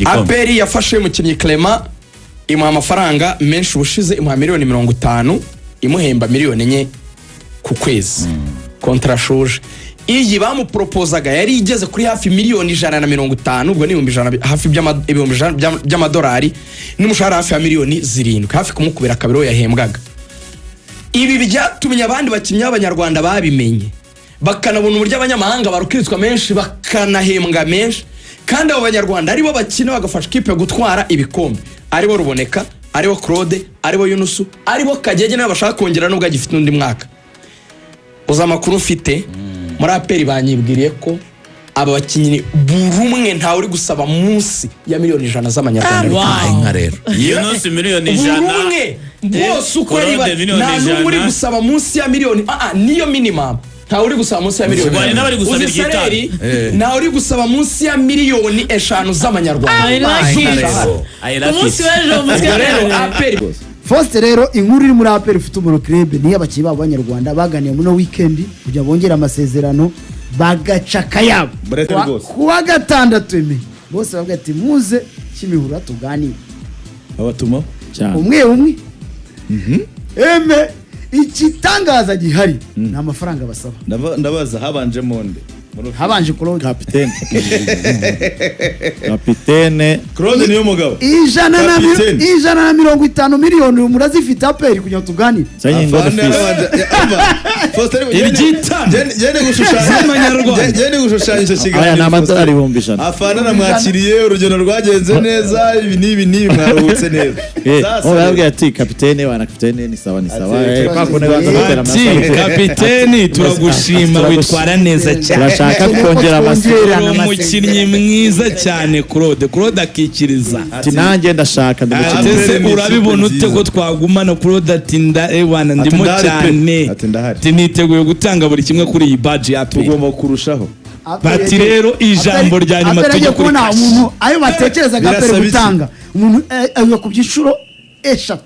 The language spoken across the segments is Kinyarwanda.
Aperi yafashe mukinnyi Clement imuha amafaranga menshi ubushize imuha miliyoni 50 imuhemba miliyoni 4 ku kwezi kontra shuje iyi bamupropozaga yari igeze kuri hafi miliyoni 150 ubwo ni 100 hafi by'amadolari n'umushahara hafi ya miliyoni 7 hafi kumukubira kabiro yahembwaga. Ibi byatumye abandi bakinnyi b'abanyarwanda babimenye bakanabona uburyo abanyamahanga barukitswa menshi bakanahembwa menshi kandi abo banyarwanda aribo bakina bagafasha ikipe gutwara ibikombe aribo Ruboneka aribo Claude aribo Yunusu aribo Kagege n'abashaka kongera nubwo agifite undi mwaka. Uza makuru ufite muri Aperi banyibwiriye ko aba bakinnyi burumwe nta uri gusaba munsi ya miliyoni 100 z'amanyarwanda. Inka rero Yunusu miliyoni 100 burumwe bose uko ari nta n'uri gusaba munsi ya miliyoni niyo minimum nta uri gusaba munsi ya miliyoni. Bari n'abari gusaba igitari nta uri gusaba munsi ya miliyoni 5 z'amanyarwanda. Umunsi w'ejo rero Aperi Faustin rero inkuru iri muri Aperi Football Club ni y'abakinnyi b'abanyarwanda baganiye muri weekend kugira bongera amasezerano bagaca kayabo kuwa gatandatu bose bavuga ati muze Kimihurura tuganire abatuma umwe ikitangaza gihari nta mafaranga basaba. Ndabaza habanje monde habanje Claude kapitene Claude niyo mugabo 150 miliyoni murazifite Aperi kugira tuganire gende gushushanyisha kiganiro n'amadolari 100 afana namwakiriye urugendo rwagenze neza ibi nibi mwaruhutse neza yabwiye ati kapitene wana kapitene ni sawa kapitene turagushima witwara neza cyane turashaka kongera amasezerano umukinnyi mwiza cyane Claude akikiriza ati nanjye ndashaka ndetse urabibona ute ko twagumana Claude ati ewana ndimo cyane ati niteguye gutanga buri kimwe kuri iyi badge ya Aperi tugomba kurushaho. Bati rero ijambo rya nyuma tujya kuri umuntu ayo batekerezaga Aperi gutanga umuntu ayo ku byiciro 3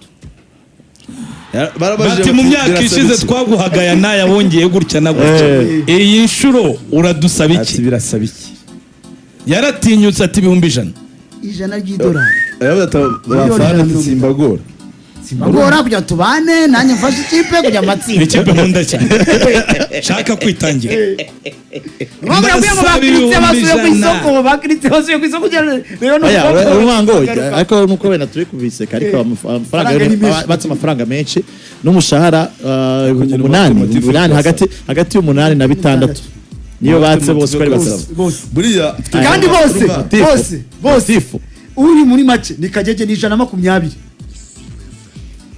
bati mu myaka ishize twaguhagaya naya wongeye gutya na gutya iyi nshuro uradusaba iki? Ati birasaba iki? Yaratinyutse ati $100 $100 bafana Simbagora kugira tubane nanjye mfashe ikipe kugira matsinda ikipe nkunda cyane shaka kwitangira bakiritse basuye ku isoko rero urumango ariko nuko wenda turi kubiseka ariko amafaranga batse amafaranga menshi n'umushahara 8 hagati y'umunani na 6 niyo batse bose bari basaba buriya kandi bose uri muri make ni Kagege ni 120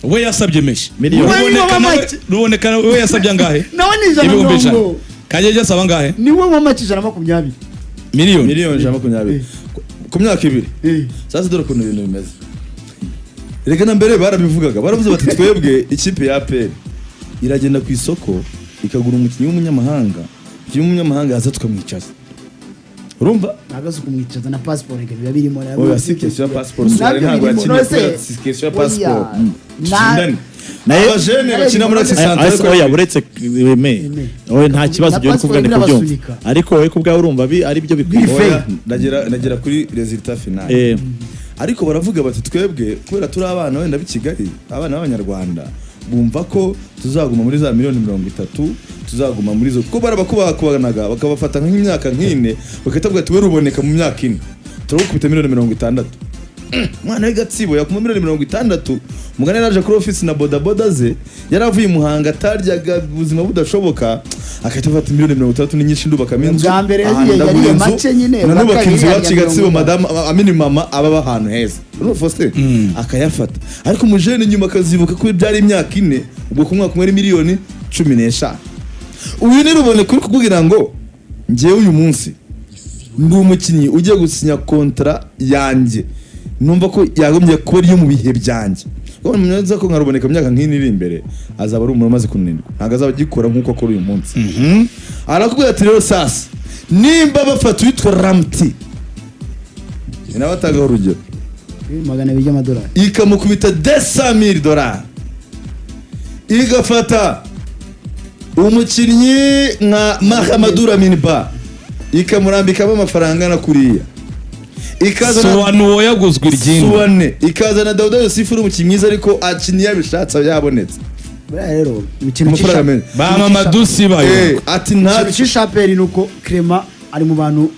we yasabye meshi Ruboneka we yasabye angahe nawe ni 120 Kagege asaba angahe ni we make 120 miliyoni 120 ku myaka 2 sasa dore kuntu ibintu bimeze reka na mbere barabivugaga baravuze bati twebwe ikipe ya Aperi iragenda ku isoko ikagura umukinnyi w'umunyamahanga haza tukamwicaza urumva nagaze kumwicaza na passport biba birimo oya sikesha passport swari ntabwo yakinye sikesha passport naye abajene bakina muri Central ariko oya buretse oya nta kibazo byo kuvuga ni kubyumva ariko we kubwa urumva ari byo bikwiye nagera kuri resultat final ariko baravuga bati twebwe kubera turi abana wenda b'Kigali abana b'abanyarwanda bumva ko tuzaguma muri za miliyoni 30 tuzaguma muri zo kuko barabakubanaga bakabafata nk'imyaka nk'ine bakatavuga ati we Ruboneka mu myaka 4 turagukubita miliyoni 60 mwana w'Gatsibo yakuma miliyoni 60 mugane naje kuri office na boda ze yaravuye Muhanga ataryaga ubuzima budashoboka akatafata miliyoni 30 ni nyinshi ndubaka minzu yari make nyine nanubaka inzu yacu Gatsibo madame amini mama aba ahantu heza no Faustin akayafata ariko mujene nyuma akazibuka ko byari imyaka 4 ubwo kumwa kumwe miliyoni 15 uyu ni Ruboneka kuri kugira ngo ngiye uyu munsi ndi umukinnyi ugiye gusinya kontra yanjye numva ko yagombye kuba iyo mu bihe byanjye ko neza ko nkaruboneka myaka nk'ini iri imbere azaba ari umuntu maze kunenirwa ntago azaba gikora nkuko akora uyu munsi arakubwira ati rero sasa nimba bafata witwa Ramti inabataga urugero $200 ikamukubita $200,000 igafata umukinnyi nka Mahamadou Lamine Ba ikamurambikamo amafaranga na kuriya Suwanu yaguzwe iryinyo Suwane ikazana Dawuda Yusufu umukinnyi mwiza ariko akiniye abishatse yabonetse rero ikintu ba Mamadou Siba ati nta cy'ishaperi nuko Clement ari mu bantu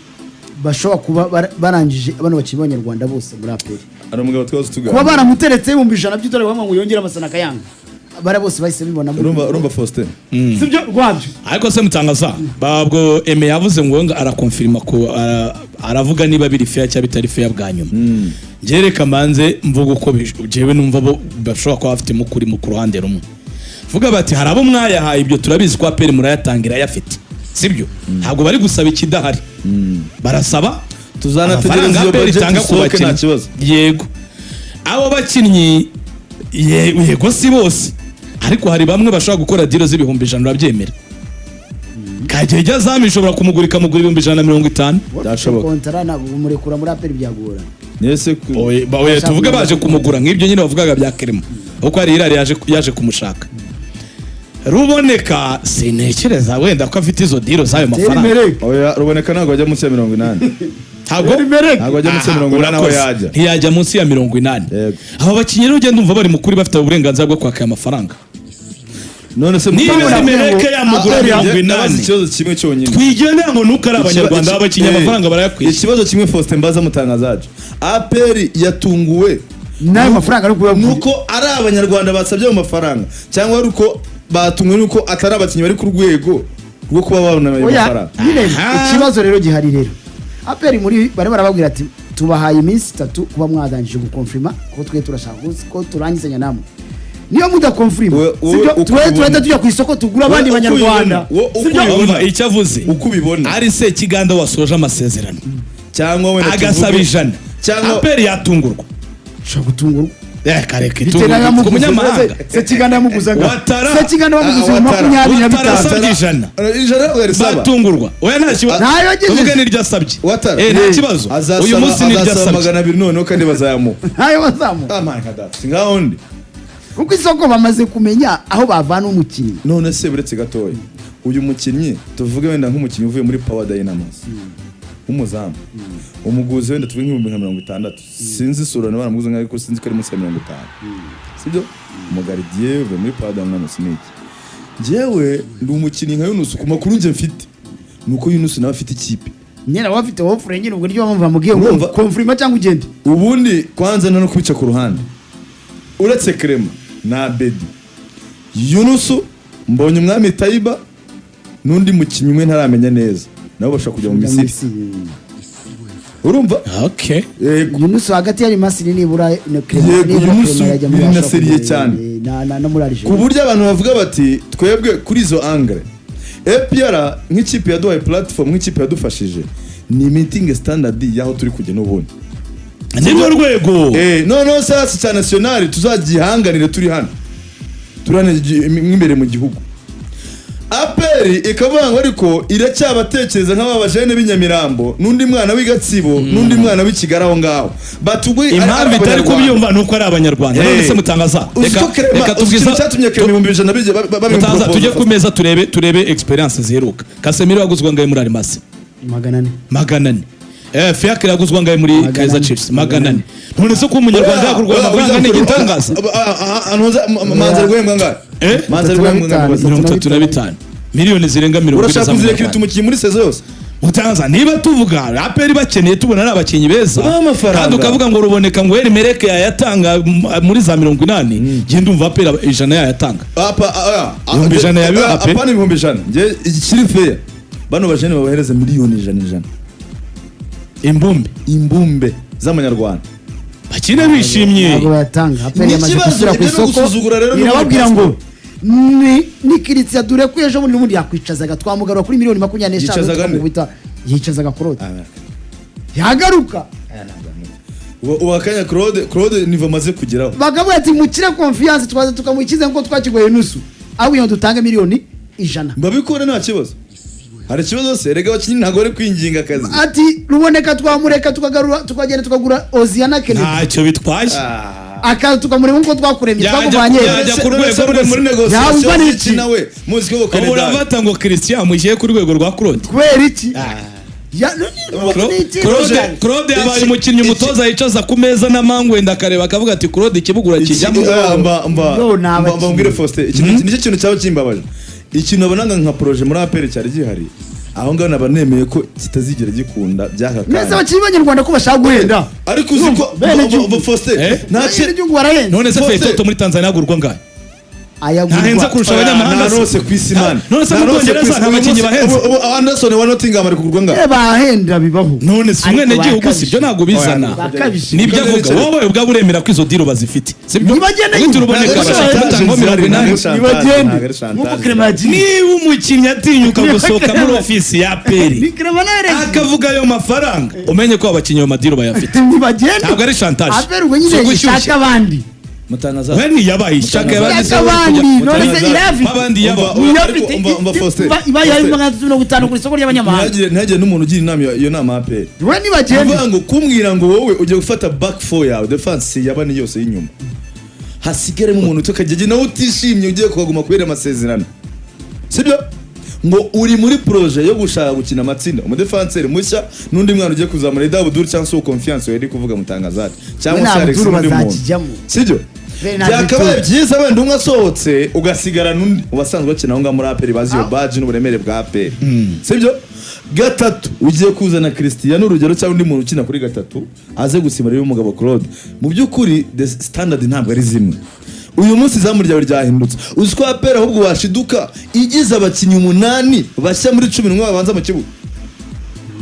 bashobora kuba barangije abana bakinnyi b'Abanyarwanda bose muri aperi ari umugabo twose tugana kuba baramuteretse ibihumbi 100 by'itore bamwe ngo yongere amasana kayanga bara bose bahise bibona urumva Faustin sibyo rwabyo ariko se mutangaza babwo Eme yavuze ngo arakonfirma ko aravuga niba biri fair cyangwa bitari fair bwa nyuma ngereka manze mvuga uko jewe numva bo bashobora kuba bafite mukuri mu ruhande rumwe vuga bati hari abo mwayahaye ibyo turabizi ko aperi murayatangira yafite sibyo ntabwo bari gusaba ikidahari barasaba tuzanategereza iyo budget soke nta kibazo yego abo bakinnyi yego si bose ariko hari bamwe bashobora gukora deal z'ibihumbi 100 urabyemera Kajeja Zami ishobora kumugura ikamugura 150 byashoboka kontara nabwo murekura muri aperi byagora nese oye tuvuge baje kumugura nk'ibyo nyine bavugaga bya Clement uko ari irari yaje kumushaka Ruboneka sinekereza wenda ko afite izo deal zayo mafaranga oya Ruboneka ntago ajya munsi ya 80 ntabwo ajya munsi ya 80 naho yajya ntiyajya munsi ya 80 abo bakinnyi rero ugenda umva bari mukuri bafite uburenganzira bwo kwaka amafaranga none se niba Mereke yamugura 80 ikibazo kimwe cyonyine twigendera ngo nuko ari abanyarwanda abakinnyi amafaranga barayakwiye ikibazo kimwe Faustin Mbaza mutangazaje aperi yatunguwe nayo mafaranga nuko ari abanyarwanda basabye mu mafaranga cyangwa ari uko batumwe nuko atari abakinnyi bari ku rwego rwo kuba babona ayo mafaranga ikibazo rero gihari rero aperi muri bari barababwira ati tubahaye iminsi 3 kuba mwadangije gukonfirma ko twe turashaka ko turangizanya namwe niyo muda konfirma sibyo twe tujya ku isoko tugura abandi banyarwanda sibyo icyo avuze uko ubibona ari se kiganda wasoje amasezerano cyangwa wenda agasaba ijana cyangwa aperi yatungurwa shaka gutungurwa kareke ku munyamahanga se kiganda yamuguzaga se kiganda bamuguzaga 25 batungurwa oya nta kibazo uvuge niryo asabye nta kibazo uyu munsi niryo asabye 200 none kandi bazayamu ntayo bazamu ngaho ndi kuko isoko bamaze kumenya aho bavana umukinnyi none se buretse gatoya uyu mukinnyi tuvuge wenda nk'umukinnyi uvuye muri Power Dynamos umuzamu umuguzi wenda tuvuge nk'ibihumbi 60 sinzi isura na baramuguze ariko sinzi ko ari munsi ya 50 sibyo umugaridier uvuye muri Power Dynamos niki jewe ndi umukinnyi nka Yunus ku makuru nje mfite nuko Yunus nawe afite ikipe nyina wafite offer nyine ubwo ryo bamva mugiye ngo confirma cyangwa ugende ubundi kwanza no kubica ku ruhande uretse Clement na Bedi Yunus mbonye umwami Taiba nundi mukinnyi umwe ntaramenya neza nabo bashaka kujya mu Misiri urumva okay Yunus hagati yari Masiri nibura no yajya muri Nasiriye cyane na muri Algeria ku buryo abantu bavuga bati twebwe kuri izo angle APR nk'ikipe yaduhaye platform nk'ikipe yadufashije ni meeting standard yaho turi kujya n'ubundi nibyo rwego no sasa cya national tuzagihanganire turi hano turane imbere mu gihugu aperi ikavuga ngo ariko iracyabatekereza nk'ababajene b'inyamirambo n'undi mwana w'igatsibo n'undi mwana w'ikigara aho ngaho batugwe impamvu itari kubyumva nuko ari abanyarwanda none se mutangaza reka tubwiza cyatumye Clement 200 babimutaza tujye ku meza turebe experience ziheruka Casemiro yaguzwa ngaye muri Almasi 400 Fiacre yaguzwa ngaye muri Kaizer Chiefs 400 none se ko umunyarwanda yagurwa amafaranga ni igitangaza manza rwembwa ngaye manza rwembwa ngaye 35 miliyoni zirenga 20 urashaka kuzireka tumukiye muri sezo yose mutangaza niba tuvuga aperi bakeneye tubona ari abakinnyi beza kandi ukavuga ngo Ruboneka ngo eri Mereke yayatanga muri za 80 ngiye ndumva aperi ijana yayatanga ijana yabiba aperi apana 100 ngiye ikiri fair bano bajene babahereza miliyoni 100 imbumbe z'amanyarwanda bakine bishimye ntabwo bayatanga aperi yamaze gusura ku isoko irababwira ngo ni Kiritsi dure ko ejo bundi yakwicazaga twamugarura kuri miliyoni 25 yicazaga Claude yagaruka uwakanya Claude niva maze kugeraho bagavuga ati mukire confiance twaza tukamukize ngo twakigoye nusu aho iyo dutanga miliyoni 100 babikore nta kibazo hari ikibazo se rega abakinnyi ntago bari kwinginga akazi ati Ruboneka twamureka tukagarura tukagenda tukagura Oziana Kennedy ntacyo bitwaye akazi tukamureba nko twakuremye twakuvanye yajya ku rwego muri negociation nawe muzi ko Canada uravata ngo Christian mugiye ku rwego rwa Claude kwera iki Claude yabaye umukinnyi umutoza yicaza ku meza na mangwenda akareba akavuga ati Claude ikibugura kijyamo mbwire Faustin nicyo kintu cyaba kimbabaje ikintu abonanga nka projet muri APR cyari gihari aho ngaho nabanemeye ko kitazigera gikunda byaka kandi neza abakinnyi b'Abanyarwanda ko bashaka guhenda ariko uzi ko Faustin nta kintu barahenda none se Feitoto muri Tanzania agurwa ngahe ntahenze kurusha abanyamahanga nose ku isi man none se mu Bwongereza nta bakinnyi bahenze Anderson wa Nottingham ari kugurwa ngahe bahenda bibaho none se umwene gihugu sibyo ntago bizana nibyo avuga wowe ubwa buremera ko izo diro bazifite sibyo nibagende uruboneka batanga 80 nibagende nkuko Kremaji niba umukinnyi atinyuka gusohoka muri ofisi ya Peri akavuga ayo mafaranga umenye ko abakinnyi ba madiro bayafite nibagende ntabwo ari chantage APR ubwo nyine ishaka abandi mutangaza wani yabaye ishaka abandi none se irafi abandi yaba umva Faustin ibaye ari 150 ku isoko ry'abanyamahanga ntihagire n'umuntu ugira inama iyo nama APR we nibagende uvuga ngo kumbwira ngo wowe ugiye gufata back four yawe defense yabani yose y'inyuma hasigaremo umuntu tukajye nawe utishimye ugiye kuhaguma kubera amasezerano sibyo ngo uri muri projet yo gushaka gukina amatsinda umudefenseur mushya n'undi mwana ugiye kuzamura Abdul cyangwa so confiance yari kuvuga mutangazati cyangwa se Alex n'undi muntu sibyo byakabaye byiza wenda umwe asohotse ugasigara n'undi ubasanzwe bakina aho ngaho muri APR bazi yo badge n'uburemere bwa APR sibyo gatatu ugiye kuzana Cristiano urugero cyangwa undi muntu ukina kuri gatatu aze gusimara y'umugabo Claude mu by'ukuri the standard ntabwo ari zimwe uyu munsi izamu ryawe ryahindutse uzi ko APR ahubwo washiduka igize abakinnyi 8 bashya muri 11 babanza mu kibuga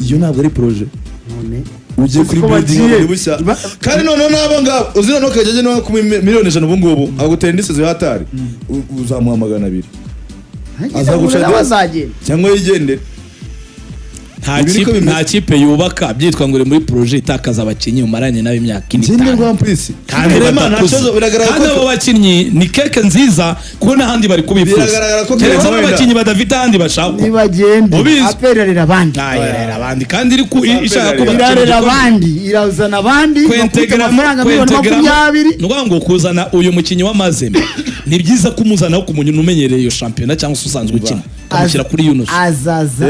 iyo ntabwo ari projet ugiye kuri building muri bushya kandi none nabo ngabo uzina no kajeje no ku miliyoni 100 ubu ngubu agutera indisezo ya hatari uzamuhamagana 2 azaguca cyangwa yigendere nta kipe yubaka byitwa ngo uri muri projet itakaza abakinnyi umaranye nawe imyaka 5 kandi abo bakinnyi ni keke nziza kuko n'ahandi bari kubifuza keretse abakinnyi badafite ahandi bashaka nibagende apererera abandi kandi iri ishaka ko irarera abandi irazana abandi kwentegra amafaranga miliyoni 20 nuvuga ngo kuzana uyu mukinnyi w'amazeme ni byiza kumuzana ku muntu umenyereye iyo championnat cyangwa se usanzwe ukina kamushyira kuri Yunus azaza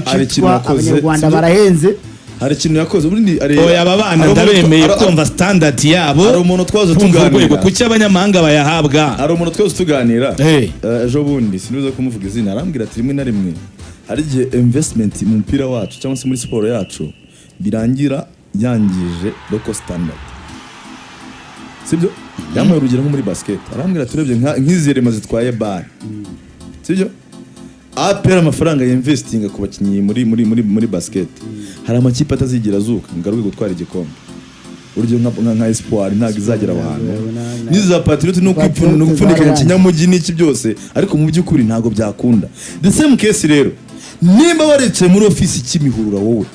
ari kintu yakoze Abanyarwanda barahenze hari ikintu yakoze ubundi ari oya abana ndabemeye kumva standard yabo hari umuntu twazo tuganira kuki abanyamahanga bayahabwa hari umuntu twazo tuganira ejo bundi sinuza kumuvuga izina arambwira ati rimwe na rimwe hari igihe investment mu mpira wacu cyangwa se muri siporo yacu birangira yangije local standard sibyo yamwe urugero nko muri basket arambwira turebye nk'izirema zitwaye bar sibyo APR amafaranga y'investinga ku bakinnyi muri basket hari amakipe atazigira azuka ngaruke gutwara igikombe urugero nka Espoir ntago izagera ahantu niza Patriot no gupfunika ikinyamugi n'iki byose ariko mu by'ukuri ntago byakunda the same case rero nimba waretse muri office Kimihurura wowe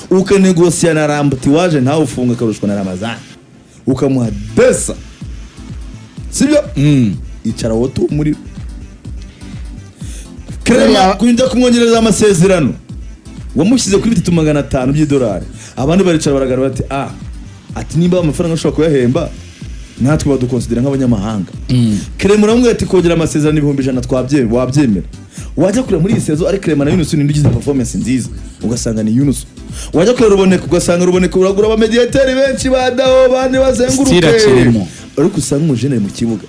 ukanegosia na Rambuti waje ntawe ufunga karushwa na Ramazan ukamuha desa sibyo icara wotu muri Krema kujya kumwongereza amasezerano wamushyize kuri 500 by'idolari abandi baricara baragara bati ati nimba amafaranga ashobora kuyahemba natwe badukonsidera nk'abanyamahanga Krema uramubwira ati kongera amasezerano 100 wabyemera wajya kure muri iyi sezo ari Krema na Yunus n'indugize performance nziza ugasanga ni Yunus wajya kure ruboneka ugasanga ruboneka uragura aba mediateur benshi badaho bane bazenguruke ariko usanga umujene mu kibuga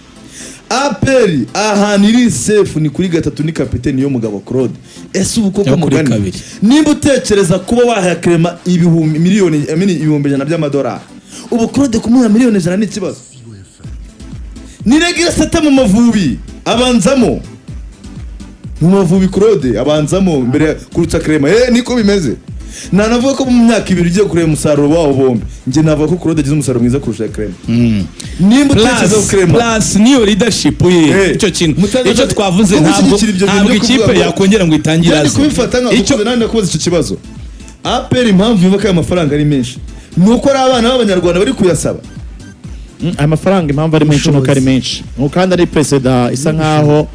APR ahantu iri safe ni kuri gatatu ni kapiteni yo mugabo Claude ese ubukoko mugani nimba utekereza kuba waha Krema miliyoni 100 by'amadolari ubu Claude kumuha miliyoni 100 ni kibazo niregira sata mu Mavubi abanzamo mu Mavubi Claude abanzamo mbere kuruta Krema niko bimeze navuga ko mu myaka 2 ugiye kureba umusaruro wabo bombi nje navuga ko Claude agize umusaruro mwiza kurusha Krema nimba utekereza ko Krema plus niyo leadership icyo kintu icyo twavuze ntabwo ikipe yakongera ngo itangire azi kubifata nka nandi nakubaza icyo kibazo APR impamvu yubaka aya mafaranga ari menshi nuko ari abana b'Abanyarwanda bari kuyasaba amafaranga impamvu ari menshi nuko ari menshi kandi ari president isa nkaho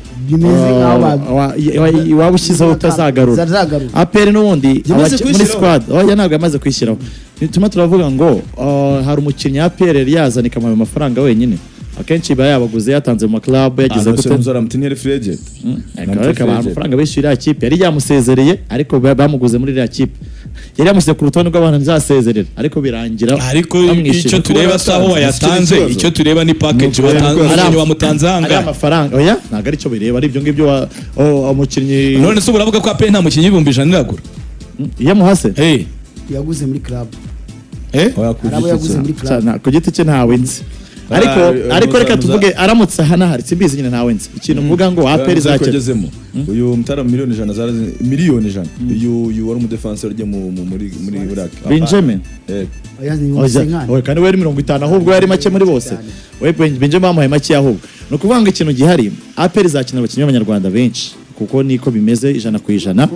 waba ushyizeho utazagarura APR n'ubundi muri squad oya ntabwo yamaze kwishyiraho bituma turavuga ngo hari umukinnyi APR yazana ikamuha amafaranga wenyine akenshi iba yabaguze yatanze mu club yagize gute Mutini free agent amafaranga bishyura ikipe yari yamusezereye ariko bamuguze muri iriya kipe yari yamushyize ku rutonde rw'abantu nzasezerera ariko birangira ariko bamwishyuye. icyo tureba saho wayatanze icyo tureba ni package wamutanze ari hanga amafaranga oya ntabwo aricyo bireba ari ibyo ngibyo umukinnyi none se uravuga ko APR nta mukinnyi ibihumbi 100 iragura iyo muhase yaguze muri club Oya, ku arabo giti yaguze cye. muri club ku giti cye ntawe nzi ariko reka tuvuge aramutse hanahari simbizi nyine ntawe nzi ikintu mvuga ngo APR izakira izakira uyu mutara miliyoni 100 miliyoni 100 uyu wari umudefenseur rye muri Iraq Benjamin oya kandi we ari 50 ahubwo yari make muri bose we Benjamin bamuhaye make ahubwo no kuvuga ngo ikintu gihari APR izakina abakinnyi b'abanyarwanda benshi kuko niko bimeze 100%.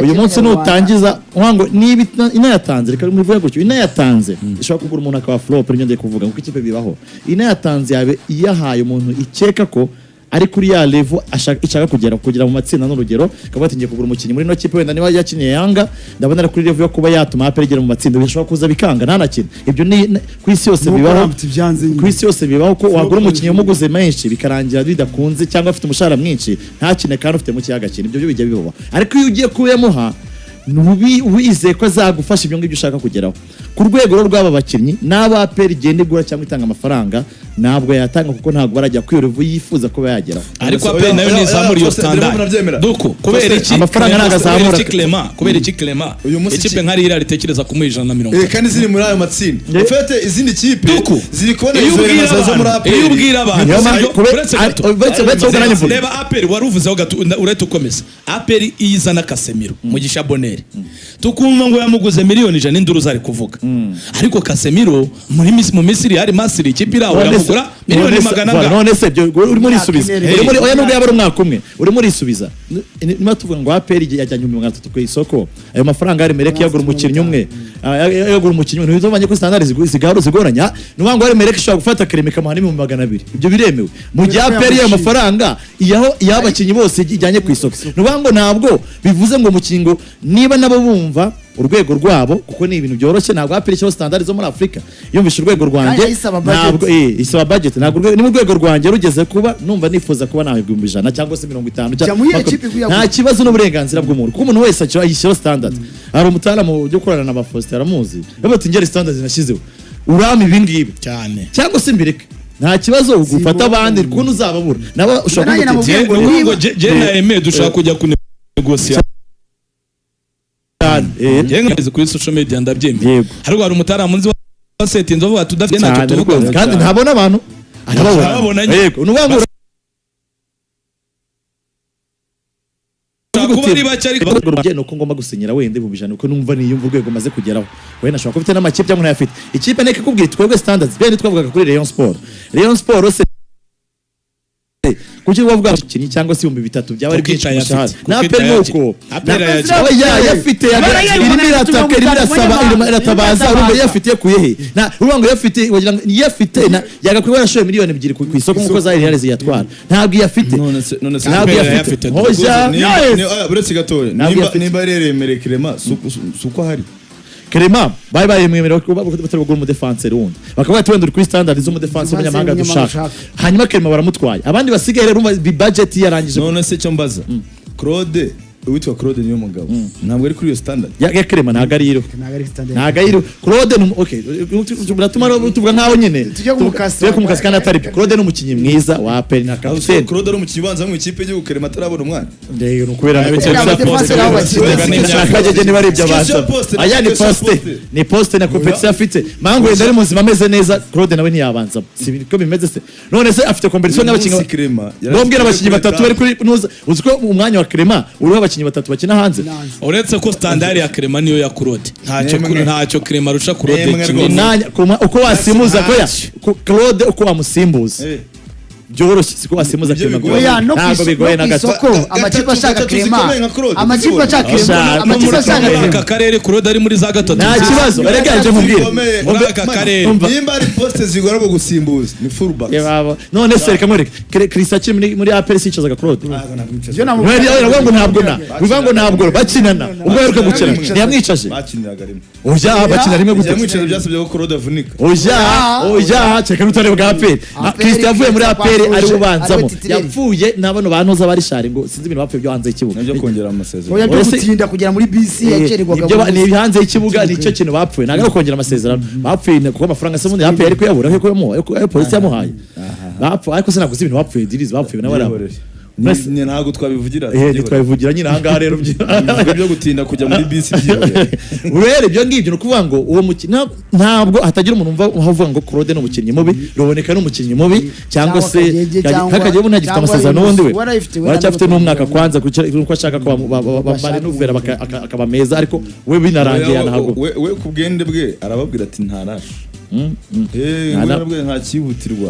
Uyu munsi nutangiza wango niba inayatanze reka muvuye gutyo inayatanze ishobora kugura umuntu akaba flop ryo ndeye kuvuga ngo ikipe bibaho inayatanze yabe iyahaye umuntu ikeka ko ari kuri ya level ishaka kugira mu matsinda n'urugero akaba yatingiye kugura umukinnyi muri no kipe wenda niba yakiniye Yanga ndabona ari kuri level yo kuba yatuma APR igera mu matsinda bishobora kuza bikanga nta nakina ibyo ni ku isi yose bibaho ku isi yose bibaho ko wagura umukinnyi umuguze menshi bikarangira bidakunze cyangwa afite umushahara mwinshi ntakine kandi ufite mu kiyaga kintu ibyo bijya bibaho ariko iyo ugiye kuyamuha wizeye ko azagufasha ibyo ngibyo ushaka kugeraho ku rwego rw'aba bakinnyi n'aba APR igenda igura cyangwa itanga amafaranga ntabwo yatanga kuko ntabwo barajya kwiyorevu yifuza ko bayageraho ariko APR nayo nizamura iyo standard duko kubera iki amafaranga ntabwo azamura kubera iki Clement ikipe nkari ira ritekereza kumuha 150 kandi ziri muri ayo matsinda ufite izindi kipe ziri kubona izo zo muri APR iyo ubwira abantu reba APR waruvuzeho urete ukomeza APR iyizana Casemiro mugisha Bonere tukumva ngo yamuguze miliyoni 100 induru zari kuvuga ariko Casemiro mu Misiri hari Masiri ikipe iraho yamugura miliyoni 100 none se uri muri subiza oya nubwo yaba ari umwaka umwe uri muri subiza niba tuvuga ngo APR yajyanye 300 ku isoko ayo mafaranga ari mereke yagura umukinnyi umwe yagura umukinnyi umwe ntibizomanye ko standard zigoranya nuvuga ngo ari mereke ishobora gufata Kereme kamuhana 200 ibyo biremewe mu gihe APR ayo mafaranga yabakinnyi bose ijyanye ku isoko nuvuga ngo ntabwo bivuze ngo umukingo niba nabo bumva urwego rwabo kuko ni ibintu byoroshye ntabwo APR cyo standard zo muri Afrika yumvisha urwego rwanjye ntabwo isaba budget ntabwo ni mu rwego rwanjye rugeze kuba numva nifuza kuba nawe 100 cyangwa se 50 nta kibazo n'uburenganzira bw'umuntu kuko umuntu wese ayishyira standard hari umutara mu byo korana na Faustin aramuzi bati ngere standard zinashyizeho urama ibingibi cyane cyangwa se mbireke nta kibazo gufata abandi kuko uzababura nabo ushobora kuvuga je na Aime dushaka kujya kunegosia yenga kuri social media ndabyemeye hari umutara munzi wa seti ndovuga tudafite nacyo tuvuga kandi ntabona abantu arababona yego nubango kuba ari bacari nuko ngomba gusinyira wende mu bijana uko numva niyumva urwego maze kugeraho we nashobora kubita n'amakipe cyangwa ntayafite ikipe neke kubwira twebwe standards bene twavugaga kuri Rayon Sport se kuki wavuga ikinyi cyangwa se 300 byaba ari byinshi cyane na pe nuko yafite iratabaza urumva yafite kuyehe na urumva yafite wagira yafite na yagakwiye yarashoye miliyoni 2 ku isoko nkuko zari yareze yatwara ntabwo yafite ntabwo yafite hoja buretse gatoya nimba reremere Clement suko hari Clement bye bye mwemera ko batarugura mu defenseur wundi bakaba twenda kuri standard zo mu defenseur y'abanyamahanga dushaka hanyuma Clement baramutwaye abandi basigaye rero budget yarangije none se cyo mbaza Claude witwa Claude niyo mugabo ntabwo ari kuri iyo standard ya Clement ntabwo ari iro ntabwo ari iro Claude okay turatuma tuvuga nkaho nyine tujye kumukasi kandi atari Claude ni umukinnyi mwiza wa APR na capitaine Claude ari umukinnyi ubanza mu ikipe y'u Clement atarabona umwana ndego nukubera n'ibyo niba ari ibyo baza aya ni poste na competition afite mango yenda ari muzima ameze neza Claude nawe ntiyabanza sibiko bimeze se none se afite competition n'abakinnyi bombwira abakinnyi batatu bari kuri uziko umwanya wa Clement uri abakinnyi batatu bakina hanze uretse ko standard ya Clement niyo ya Claude ntacyo Clement arusha Claude kinanya uko wasimuza ko ya Claude uko wamusimbuza byoroshye siko wasimuza Clement oya no bigoye na gato amakipe ashaka Clement amakipe ashaka Clement amakipe ashaka aka karere Claude ari muri za gatatu nta kibazo eregaje mubwire muri aka karere nimba ari poste zigora bo gusimbuza ni full back none se reka mwereke Chris akiri muri APR sicazaga Claude byo ngo ntabwo na bivango ntabwo bakinana ubwo yaruka gukina ntiyamwicaje bakiniraga rimwe oya bakina rimwe gute yamwicaje byasabye ko Claude avunika oya cyeka n'utare bwa APR Chris yavuye muri APR ari ubanzamo yapfuye n'abano bantuza bari shari ngo sinzi ibintu bapfuye byo hanze y'ikibuga nabyo kongera amasezerano oya byo gutinda kugera muri bisi yacererwaga ni hanze y'ikibuga nicyo kintu bapfuye ntabwo kongera amasezerano bapfuye kuko amafaranga se mundi yapfuye ariko yabura ko yamuhaye polisi yamuhaye bapfuye ariko sinaguze ibintu bapfuye dirizi bapfuye n'abari ntabwo twabivugira twabivugira nyine ahangaha rero byo gutinda kujya muri bisi rero ibyo ngibyo ni ukuvuga ngo uwo mukino ntabwo hatagira umuntu uvuga ngo Claude ni umukinnyi mubi Ruboneka ni umukinnyi mubi cyangwa se kakajya umuntu agifite amasezerano n'undi we waracyafite n'umwaka kwanza kuko ashaka ko bamare n'uvera akaba meza ariko we binarangiye ntabwo we ku bwende bwe arababwira ati ntarashe nta cyihutirwa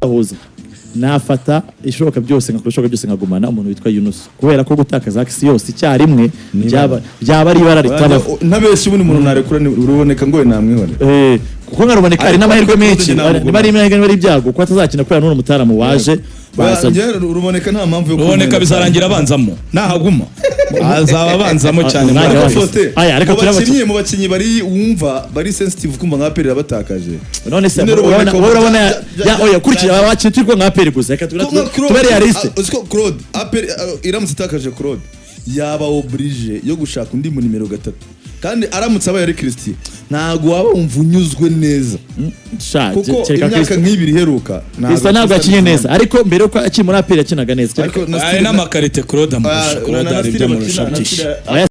nafata ishoboka byose nkagumana umuntu witwa Yunus kubera ko gutakaza akisi yose icyarimwe byaba ari ibara ritabaho ntabeshye ubundi umuntu narekura Ruboneka ngo namwihore kuko nka Ruboneka ari n'amahirwe menshi bari ibyago ko atazakina kubera n'uwo mutaramu waje Ruboneka nta mpamvu yo Ruboneka bizarangira abanzamo nahaguma azaba abanzamo cyane mu bakinnyi bari wumva bari sensitive kumva nka Aperi batakaje none se urabona oya kurikira abakinnyi turi nka Aperi gusa reka tubere realiste uziko Claude Aperi iramutse itakaje Claude yaba oblige yo gushaka undi mu nimero 3 kandi aramutse abaye ari Christian ntago waba wumva unyuzwe neza kuko imyaka nk'ibiri heruka ntabwo akinye neza ariko mbere uko akiri muri Aperi yakinaga neza ari n'amakarite Claude amurusha Claude ari byo murusha byinshi